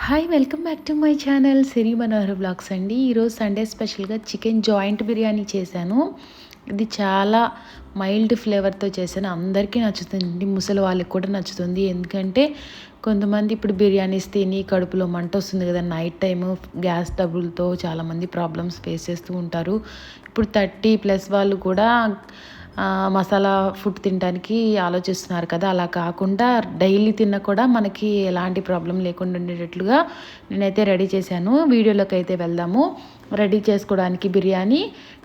Hi welcome back to my channel Siri Manohar blogs అండి. ఈరోజు Sunday స్పెషల్గా చికెన్ జాయింట్ బిర్యానీ చేశాను. ఇది చాలా మైల్డ్ ఫ్లేవర్తో చేశాను. అందరికీ నచ్చుతుంది, ముసలి వాళ్ళకి కూడా నచ్చుతుంది. ఎందుకంటే కొంతమంది ఇప్పుడు బిర్యానీస్ తిని కడుపులో మంట వస్తుంది కదా, నైట్ టైము గ్యాస్ ట్రబుల్తో చాలామంది ప్రాబ్లమ్స్ ఫేస్ చేస్తూ ఉంటారు. ఇప్పుడు 30+ వాళ్ళు కూడా మసాలా ఫుడ్ తినడానికి ఆలోచిస్తున్నారు కదా. అలా కాకుండా డైలీ తిన్న కూడా మనకి ఎలాంటి ప్రాబ్లం లేకుండా ఉండేటట్లుగా నేనైతే రెడీ చేశాను. వీడియోలోకి అయితే వెళ్దాము. రెడీ చేసుకోవడానికి బిర్యానీ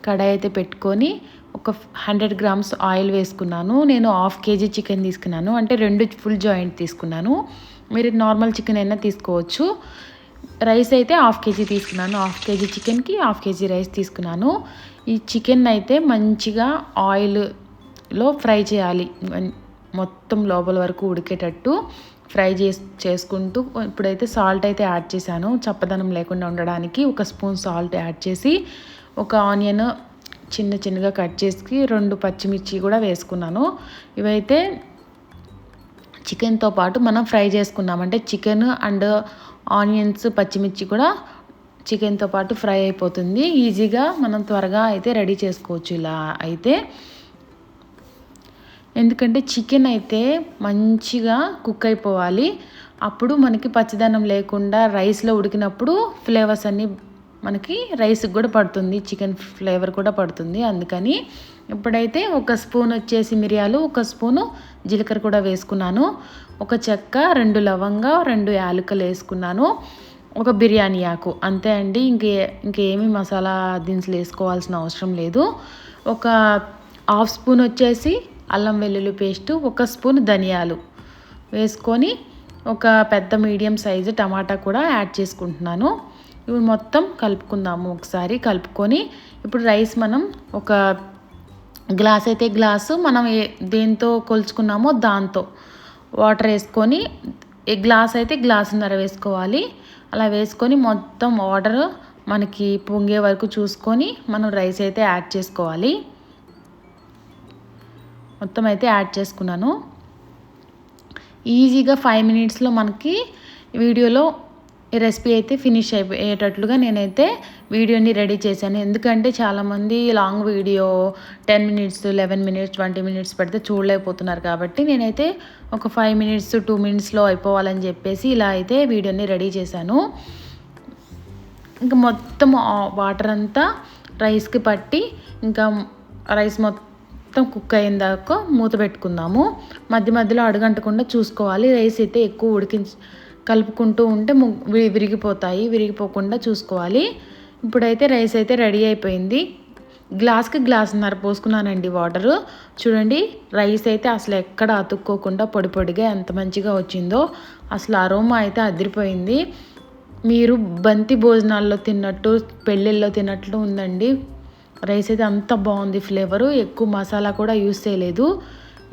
కడాయి అయితే పెట్టుకొని ఒక 100 గ్రామ్స్ ఆయిల్ వేసుకున్నాను. నేను 1/2 kg చికెన్ తీసుకున్నాను, అంటే 2 ఫుల్ జాయింట్ తీసుకున్నాను. మీరు నార్మల్ చికెన్ అయినా తీసుకోవచ్చు. రైస్ అయితే 1/2 kg తీసుకున్నాను. 1/2 kg చికెన్కి 1/2 kg రైస్ తీసుకున్నాను. ఈ చికెన్ అయితే మంచిగా ఆయిల్లో ఫ్రై చేయాలి, మొత్తం లోపల వరకు ఉడికేటట్టు ఫ్రై చేసుకుంటూ. ఇప్పుడైతే సాల్ట్ అయితే యాడ్ చేశాను, చప్పదనం లేకుండా ఉండడానికి. 1 స్పూన్ సాల్ట్ యాడ్ చేసి, ఒక ఆనియన్ చిన్నగా కట్ చేసి 2 పచ్చిమిర్చి కూడా వేసుకున్నాను. ఇవైతే చికెన్తో పాటు మనం ఫ్రై చేసుకున్నామంటే చికెన్ అండ్ ఆనియన్స్ పచ్చిమిర్చి కూడా చికెన్తో పాటు ఫ్రై అయిపోతుంది. ఈజీగా మనం త్వరగా అయితే రెడీ చేసుకోవచ్చు ఇలా అయితే. ఎందుకంటే చికెన్ అయితే మంచిగా కుక్ అయిపోవాలి, అప్పుడు మనకి పచ్చిదనం లేకుండా రైస్లో ఉడికినప్పుడు ఫ్లేవర్స్ అన్నీ మనకి రైస్కి కూడా పడుతుంది, చికెన్ ఫ్లేవర్ కూడా పడుతుంది. అందుకని ఇప్పుడైతే 1 స్పూన్ వచ్చేసి మిరియాలు, 1 స్పూను జీలకర్ర కూడా వేసుకున్నాను. 1 చెక్క, 2 లవంగా, 2 యాలకులు వేసుకున్నాను. 1 బిర్యానీ ఆకు, అంతే అండి. ఇంకేమీ మసాలా దినుసులు వేసుకోవాల్సిన అవసరం లేదు. 1/2 స్పూన్ వచ్చేసి అల్లం వెల్లుల్లి పేస్టు, 1 స్పూన్ ధనియాలు వేసుకొని, ఒక పెద్ద మీడియం సైజు టమాటా కూడా యాడ్ చేసుకుంటున్నాను. ఇవి మొత్తం కలుపుకుందాము. ఒకసారి కలుపుకొని ఇప్పుడు రైస్ మనం ఒక గ్లాస్ అయితే గ్లాసు మనం దేంతో కొలుచుకున్నామో దాంతో వాటర్ వేసుకొని, గ్లాస్ అయితే గ్లాసున్నర వేసుకోవాలి. అలా వేసుకొని మొత్తం వాటర్ మనకి పొంగే వరకు చూసుకొని మనం రైస్ అయితే యాడ్ చేసుకోవాలి. మొత్తం అయితే యాడ్ చేసుకున్నాను. ఈజీగా 5 మినిట్స్లో మనకి వీడియోలో ఈ రెసిపీ అయితే ఫినిష్ అయిపోయేటట్లుగా నేనైతే వీడియోని రెడీ చేశాను. ఎందుకంటే చాలామంది long video 10 minutes, 11 minutes, 20 minutes పెడితే చూడలేకపోతున్నారు. కాబట్టి నేనైతే ఒక 5 మినిట్స్, 2 మినిట్స్లో అయిపోవాలని చెప్పేసి ఇలా అయితే వీడియోని రెడీ చేశాను. ఇంకా మొత్తం వాటర్ అంతా రైస్కి పట్టి, ఇంకా రైస్ మొత్తం కుక్ అయిన దాకా మూత పెట్టుకుందాము. మధ్యలో అడుగంటకుండా చూసుకోవాలి. రైస్ అయితే ఎక్కువ కలుపుకుంటూ ఉంటే విరిగిపోతాయి, విరిగిపోకుండా చూసుకోవాలి. ఇప్పుడైతే రైస్ అయితే రెడీ అయిపోయింది. గ్లాస్కి గ్లాసున్నర పోసుకున్నానండి వాటరు. చూడండి, రైస్ అయితే అసలు ఎక్కడ అతుక్కోకుండా పొడిగా ఎంత మంచిగా వచ్చిందో. అసలు అరోమా అయితే అదిరిపోయింది. మీరు బంతి భోజనాల్లో తిన్నట్టు, పెళ్ళిళ్ళలో తిన్నట్లు ఉందండి. రైస్ అయితే అంత బాగుంది, ఫ్లేవరు. ఎక్కువ మసాలా కూడా యూస్ చేయలేదు.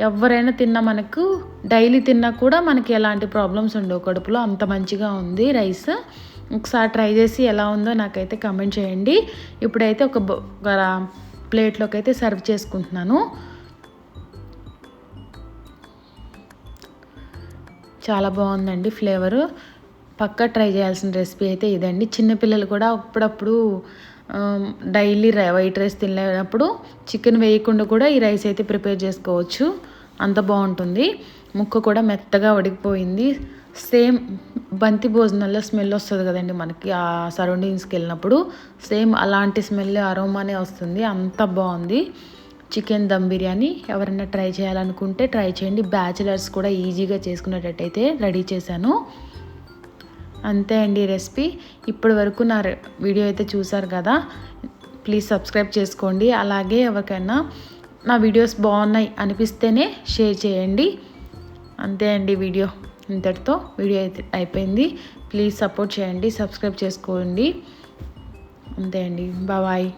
ఎవరైనా తిన్నా, మనకు డైలీ తిన్నా కూడా మనకి ఎలాంటి ప్రాబ్లమ్స్ ఉండవు కడుపులో. అంత మంచిగా ఉంది రైస్. ఒకసారి ట్రై చేసి ఎలా ఉందో నాకైతే కమెంట్ చేయండి. ఇప్పుడైతే ఒక ప్లేట్లోకి అయితే సర్వ్ చేసుకుంటున్నాను. చాలా బాగుందండి ఫ్లేవరు. పక్కా ట్రై చేయాల్సిన రెసిపీ అయితే ఇదండి. చిన్నపిల్లలు కూడా అప్పుడప్పుడు డైలీ వైట్ రైస్ తినలేనప్పుడు చికెన్ వేయకుండా కూడా ఈ రైస్ అయితే ప్రిపేర్ చేసుకోవచ్చు. అంత బాగుంటుంది. ముక్క కూడా మెత్తగా ఉడికిపోయింది. సేమ్ బంతి భోజనాల్లో స్మెల్ వస్తుంది కదండి మనకి, ఆ సరౌండింగ్స్కి వెళ్ళినప్పుడు సేమ్ అలాంటి స్మెల్, అరోమానే వస్తుంది. అంత బాగుంది చికెన్ దమ్ బిర్యానీ. ఎవరైనా ట్రై చేయాలనుకుంటే ట్రై చేయండి. బ్యాచిలర్స్ కూడా ఈజీగా చేసుకునేటట్టయితే రెడీ చేశాను. అంతే అండి రెసిపీ. ఇప్పటి వరకు నా వీడియో అయితే చూసారు కదా, ప్లీజ్ సబ్స్క్రైబ్ చేసుకోండి. అలాగే ఎవరికైనా నా వీడియోస్ బాగున్నాయి అనిపిస్తేనే షేర్ చేయండి. అంతే అండి, వీడియో ఇంతటితో వీడియో అయితే అయిపోయింది. ప్లీజ్ సపోర్ట్ చేయండి, సబ్స్క్రైబ్ చేసుకోండి. అంతే అండి, బాయ్.